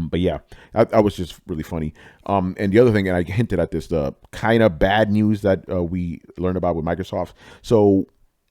But yeah, that was just really funny. And the other thing, and I hinted at this, the kind of bad news that we learned about with Microsoft. So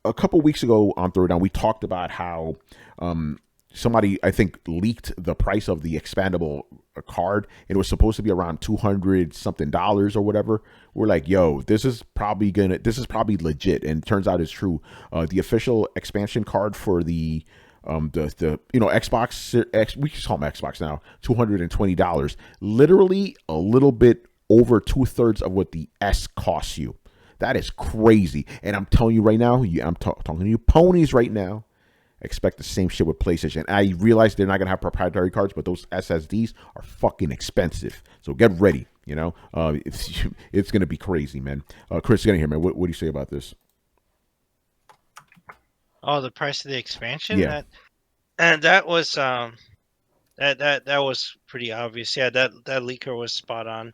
a couple weeks ago on Throwdown, we talked about how um, somebody, I think, leaked the price of the expandable card. It was supposed to be around $200 something or whatever. We're like, yo, this is probably legit, and it turns out it's true. The official expansion card for the Xbox X, we just call them Xbox now, $220, literally a little bit over 2/3 of what the S costs you. That is crazy. And I'm telling you right now, I'm talking to you ponies right now. Expect the same shit with PlayStation. I realize they're not gonna have proprietary cards, but those SSDs are fucking expensive. So get ready. It's gonna be crazy, man. Chris, get in here, man. What do you say about this? Oh, the price of the expansion? Yeah. That was that was pretty obvious. Yeah, that leaker was spot on.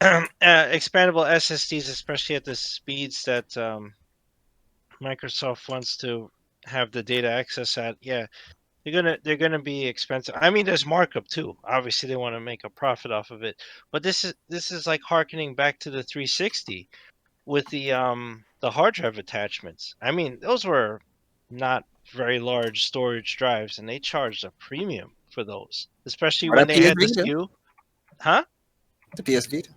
Expandable SSDs, especially at the speeds that Microsoft wants to have the data access at, yeah, they're gonna be expensive. I mean, there's markup too. Obviously, they want to make a profit off of it, but this is like harkening back to the 360 with the hard drive attachments. I mean, those were not very large storage drives, and they charged a premium for those, especially Or when that they PS had the Vita. SKU. Huh? The PS Vita.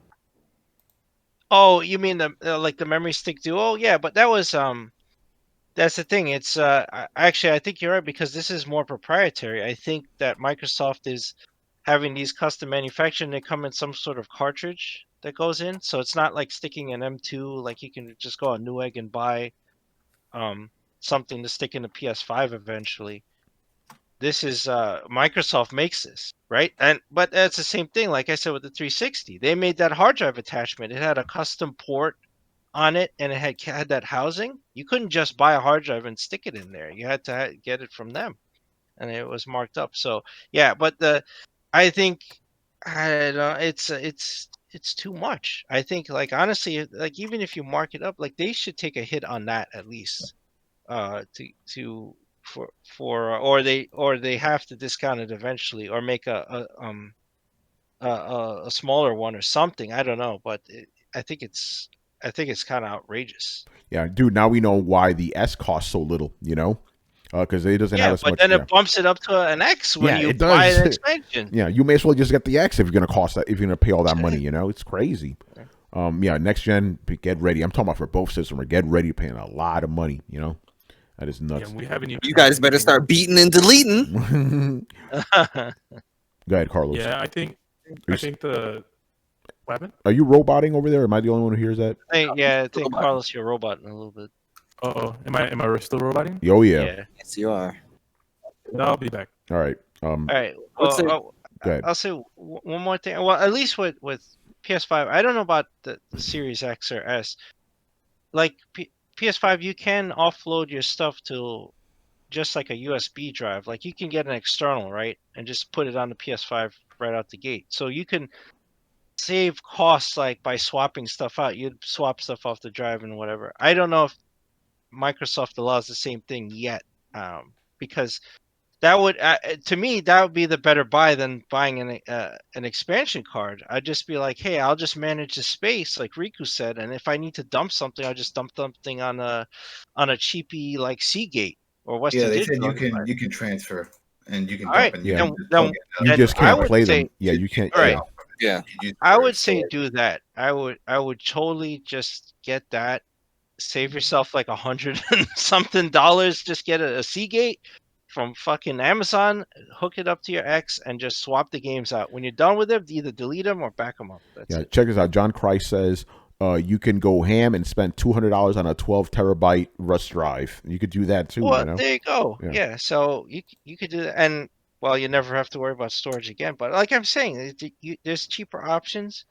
Oh, you mean the like the memory stick duo? Yeah, but that was that's the thing. It's actually I think you're right because this is more proprietary. I think that Microsoft is having these custom manufactured and they come in some sort of cartridge that goes in. So it's not like sticking an M2 like you can just go on Newegg and buy um something to stick in the PS5 eventually. This is Microsoft makes this, right? And but that's the same thing like I said with the 360. They made that hard drive attachment. It had a custom port on it and it had that housing. You couldn't just buy a hard drive and stick it in there. You had to get it from them, and it was marked up. So yeah, but I think I don't know, it's too much. I think like honestly, like even if you mark it up, like they should take a hit on that at least. To or they have to discount it eventually or make a smaller one or something. I don't know, but I think it's I think it's kind of outrageous. Yeah, dude. Now we know why the S costs so little. Because it doesn't have Yeah, as but much. then Yeah, it bumps it up to an X when yeah, you it buy does. an expansion. Yeah, you may as well just get the X if you're gonna cost that. If you're gonna pay all that money, it's crazy. Yeah, next gen, get ready. I'm talking about for both systems. Get ready, paying a lot of money. That is nuts. Yeah, we haven't even. You guys better start beating and deleting. Go ahead, Carlos. Yeah, I think the weapon. Are you roboting over there? Am I the only one who hears that? I think Carlos, you're a robot in a little bit. Oh, am I still roboting? Oh yeah. Yeah. Yes, you are. No, I'll be back. All right. All right. What's it- Well, Go ahead. I'll say one more thing. Well, at least with PS5, I don't know about the Series X or S. Like PS5, you can offload your stuff to just like a USB drive. Like you can get an external, right, and just put it on the PS5 right out the gate. So you can save costs like by swapping stuff out. You'd swap stuff off the drive and whatever. I don't know if Microsoft allows the same thing yet, because that would to me that would be the better buy than buying an expansion card. I'd just be like, hey, I'll just manage the space, like Riku said, and if I need to dump something, I'll just dump something on a cheapy like Seagate or Western Yeah, they Digital. said you can transfer and you can All dump right, and Yeah. you You just I can't would play say- them. Yeah, you can't. All right. Yeah. I would say do that. I would totally just get that. Save yourself like $100 and something. Just get a Seagate from fucking Amazon, hook it up to your X, and just swap the games out. When you're done with them, either delete them or back them up. That's Yeah, it. check this out. John Christ says you can go ham and spend $200 on a 12 terabyte Rust drive. You could do that too. Well, there you go. Yeah. Yeah, so you could do that, and well, you never have to worry about storage again. But like I'm saying, there's cheaper options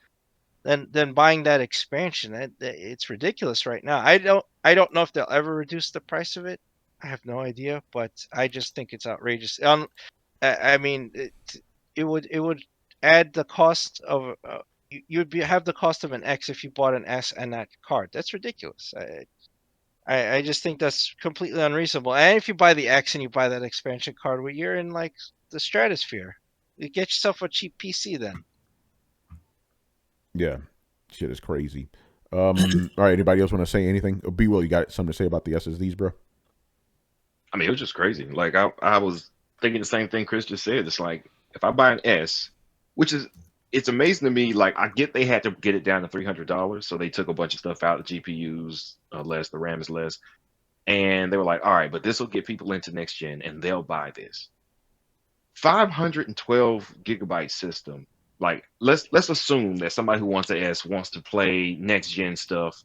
than buying that expansion. It's ridiculous right now. I don't know if they'll ever reduce the price of it. I have no idea, but I just think it's outrageous. I mean, it would add the cost of have the cost of an X if you bought an S and that card. That's ridiculous. I just think that's completely unreasonable. And if you buy the X and you buy that expansion card, well, you're in like the stratosphere. You get yourself a cheap PC then. Yeah, shit is crazy. All right, anybody else want to say anything? B Will, you got something to say about the SSDs, bro? I mean, it was just crazy. Like I was thinking the same thing Chris just said. It's like if I buy an S, which is it's amazing to me. Like I get they had to get it down to $300, so they took a bunch of stuff out. The GPUs less, the RAM is less, and they were like, all right, but this will get people into next gen, and they'll buy this 512 gigabyte system. Like let's assume that somebody who wants an S wants to play next gen stuff.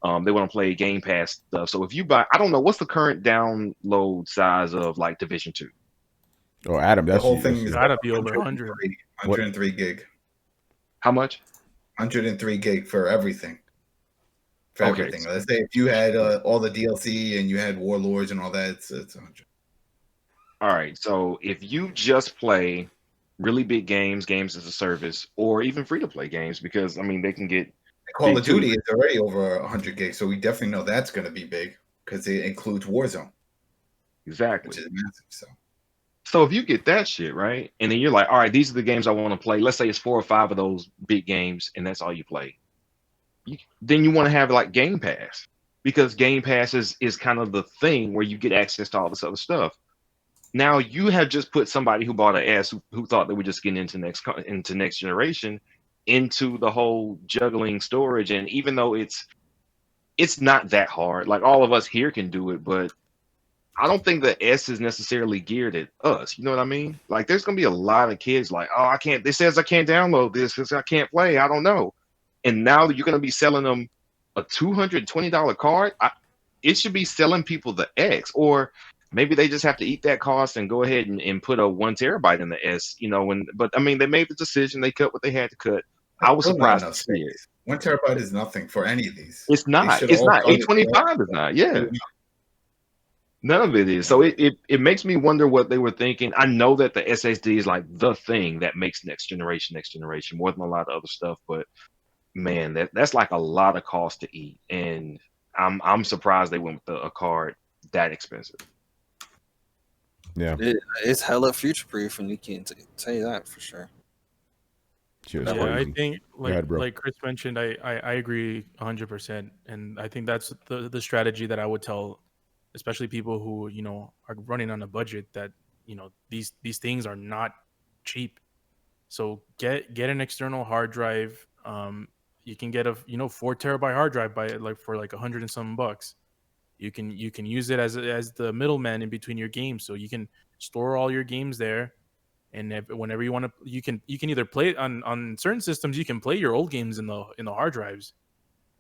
They want to play Game Pass stuff. So if you buy, I don't know what's the current download size of like Division 2. Oh, Adam, The that's whole thing is Gotta be over 100. 103 gig. How much? 103 gig for everything. For Okay. everything. Let's say if you had all the DLC and you had Warlords and all that, it's 100. All right. So if you just play really big games, games as a service, or even free to play games, because I mean they can get Call of big too. Duty is already over 100 gigs, so we definitely know that's going to be big because it includes Warzone, Exactly. which is massive. So if you get that shit, right, and then you're like, all right, these are the games I want to play. Let's say it's 4 or 5 of those big games, and that's all you play. Then you want to have like Game Pass, because Game Pass is kind of the thing where you get access to all this other stuff. Now you have just put somebody who bought an S who thought they were just getting into next generation into the whole juggling storage, and even though it's not that hard, like all of us here can do it, but I don't think the S is necessarily geared at us. You know what I mean? Like, there's gonna be a lot of kids like, oh, I can't. This says I can't download this because I can't play. I don't know. And now you're gonna be selling them a $220 card. It should be selling people the X, or maybe they just have to eat that cost and go ahead and put a 1 terabyte in the S. You know, but I mean, they made the decision. They cut what they had to cut. I was Still not surprised to enough see it. space. 1 terabyte is nothing for any of these. It's They not. should It's all not. fund it. 825 is not. Yeah. None of it is. So it makes me wonder what they were thinking. I know that the SSD is like the thing that makes next generation more than a lot of other stuff. But man, that's like a lot of cost to eat, and I'm surprised they went with a card that expensive. Yeah, It's hella future proof, and you can't tell you that for sure. shit is Yeah, I crazy. think ahead, bro. like Chris mentioned, I agree 100%, and I think that's the strategy that I would tell, especially people who are running on a budget, that these things are not cheap. So get an external hard drive. You can get a 4 terabyte hard drive for like $100 and some bucks. You can use it as the middleman in between your games, so you can store all your games there. And whenever you want to, you can either play on certain systems. You can play your old games in the hard drives,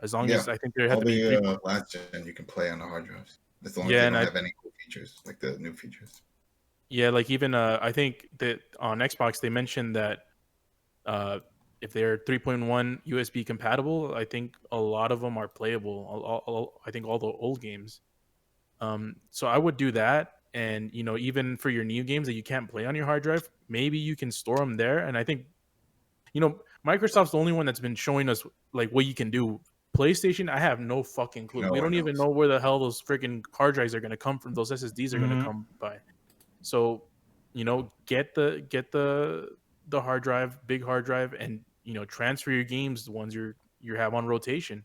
as long as I think there have all to be the last gen you can play on the hard drives as long as they don't have any cool features like the new features. Yeah, like even I think that on Xbox they mentioned that if they're 3.1 USB compatible, I think a lot of them are playable. I think all the old games. So I would do that. And even for your new games that you can't play on your hard drive, maybe you can store them there. And I think Microsoft's the only one that's been showing us like what you can do. PlayStation, I have no fucking clue. We don't even know where the hell those freaking hard drives are going to come from. Those SSDs are going to come by. So get the hard drive, big hard drive, and transfer your games, the ones you have on rotation.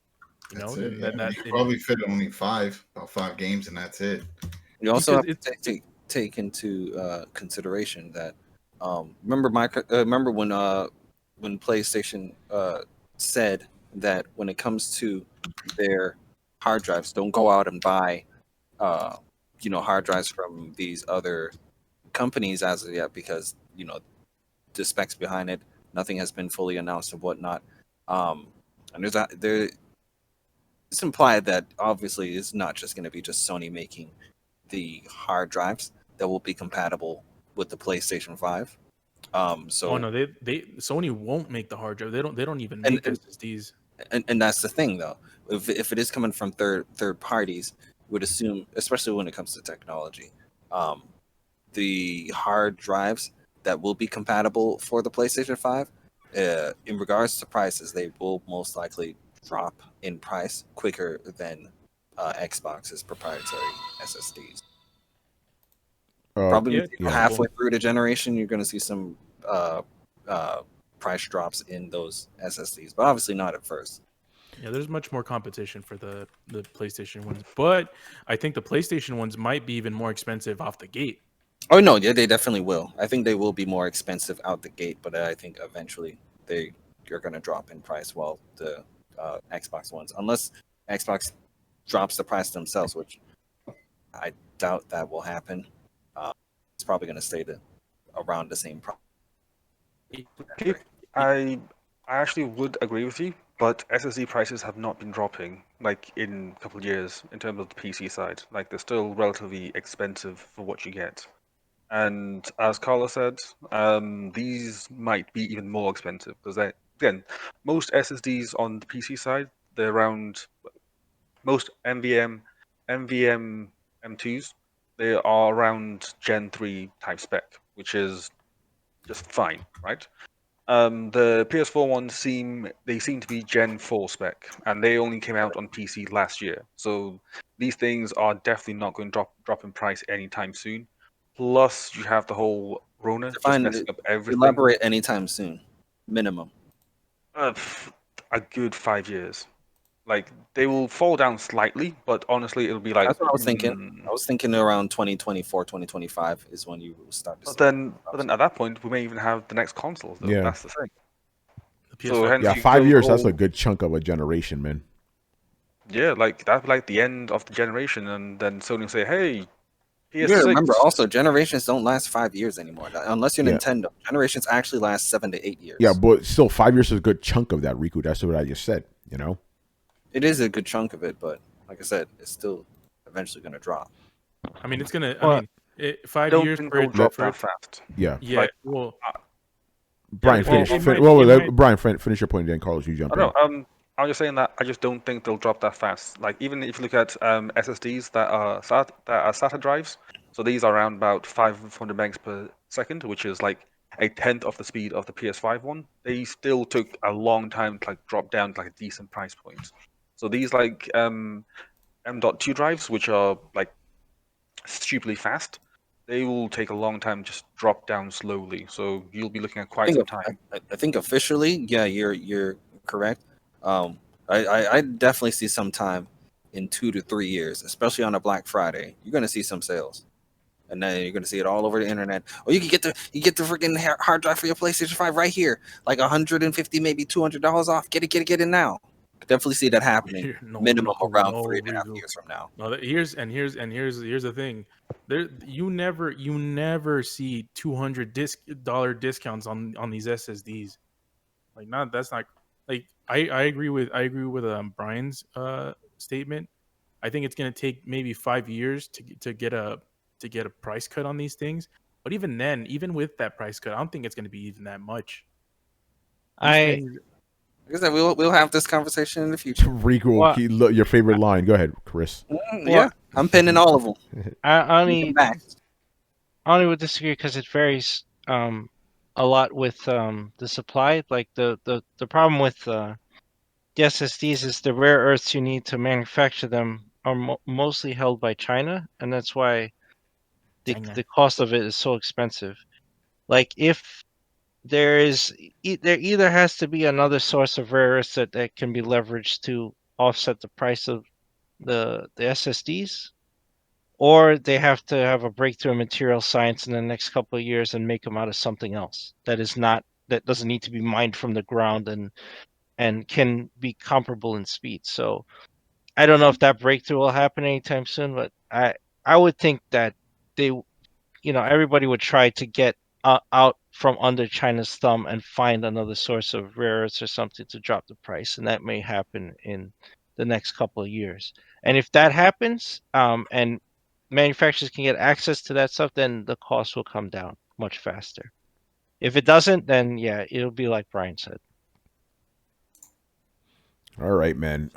That's it. You can probably fit only about 5 games, and that's it. You also have to take into consideration that remember when PlayStation said that when it comes to their hard drives, don't go out and buy hard drives from these other companies as of yet, because the specs behind it, nothing has been fully announced and whatnot. And it's implied that obviously it's not just going to be just Sony making the hard drives that will be compatible with the PlayStation 5. So no, they Sony won't make the hard drive. They don't even make SSDs. And that's the thing, though. If it is coming from third parties, would assume, especially when it comes to technology, the hard drives that will be compatible for the PlayStation 5, in regards to prices, they will most likely drop in price quicker than Xbox's proprietary SSDs. Probably halfway through the generation, you're going to see some price drops in those SSDs, but obviously not at first. Yeah, there's much more competition for the PlayStation ones, but I think the PlayStation ones might be even more expensive off the gate. Oh no, yeah, they definitely will. I think they will be more expensive out the gate, but I think eventually they're going to drop in price. While the Xbox ones, unless Xbox drops the price themselves, which I doubt that will happen. It's probably going to stay around the same price. I actually would agree with you, but SSD prices have not been dropping like in a couple of years in terms of the PC side. Like they're still relatively expensive for what you get. And as Carla said, these might be even more expensive because again, most SSDs on the PC side, they're around most NVM M2s, they are around Gen 3 type spec, which is just fine, right? The PS4 ones seem to be Gen 4 spec, and they only came out on PC last year. So these things are definitely not going to drop in price anytime soon. Plus, you have the whole Rona just messing up everything. Elaborate anytime soon, minimum. A good 5 years. Like they will fall down slightly, but honestly, it'll be like. That's what I was thinking. I was thinking around 2024, 2025 is when you will start to. But then at that point, we may even have the next console. Though. Yeah, that's the thing. So yeah, 5 years. That's a good chunk of a generation, man. Yeah, like that'd be like the end of the generation, and then Sony will say, "Hey, PS6." You gotta remember, also generations don't last 5 years anymore, unless you're Nintendo. Generations actually last 7 to 8 years. Yeah, but still, 5 years is a good chunk of that, Riku. That's what I just said. You know. It is a good chunk of it, but like I said, it's still eventually going to drop. I mean, it's gonna. I mean, 5 years for it drop that fast. Yeah. Yeah. Like, well, Brian, finish. Brian, finish your point, then Carlos, you jump in. No, I'm just saying that I just don't think they'll drop that fast. Like even if you look at SSDs that are SATA drives, so these are around about 500 megs per second, which is like a tenth of the speed of the PS5 one. They still took a long time to like drop down to like a decent price point. So these like M.2 drives, which are like stupidly fast, they will take a long time to just drop down slowly. So you'll be looking at quite some time. I think officially, yeah, you're correct. I definitely see some time in 2 to 3 years, especially on a Black Friday. You're gonna see some sales, and then you're gonna see it all over the internet. Oh, you can get the freaking hard drive for your PlayStation 5 right here, like $150, maybe $200 off. Get it now. Definitely see that happening. Minimum around 3.5 years from now. No, here's the thing. You never see $200 discounts on these SSDs. Like that's not like I agree with Brian's statement. I think it's gonna take maybe 5 years to get a price cut on these things. But even then, even with that price cut, I don't think it's gonna be even that much. Like I said, we'll have this conversation in the future. Riku, your favorite line. Go ahead, Chris. Yeah, I'm pinning all of them. I only would disagree because it varies a lot with the supply. Like the problem with the SSDs is the rare earths you need to manufacture them are mostly held by China, and that's why the cost of it is so expensive. Like if there either has to be another source of rare earths that can be leveraged to offset the price of the SSDs, or they have to have a breakthrough in material science in the next couple of years and make them out of something else that doesn't need to be mined from the ground and can be comparable in speed. So I don't know if that breakthrough will happen anytime soon, but I would think that everybody would try to get out from under China's thumb and find another source of rare earths or something to drop the price, and that may happen in the next couple of years. And if that happens, and manufacturers can get access to that stuff, then the cost will come down much faster. If it doesn't, then yeah, it'll be like Brian said. All right, man.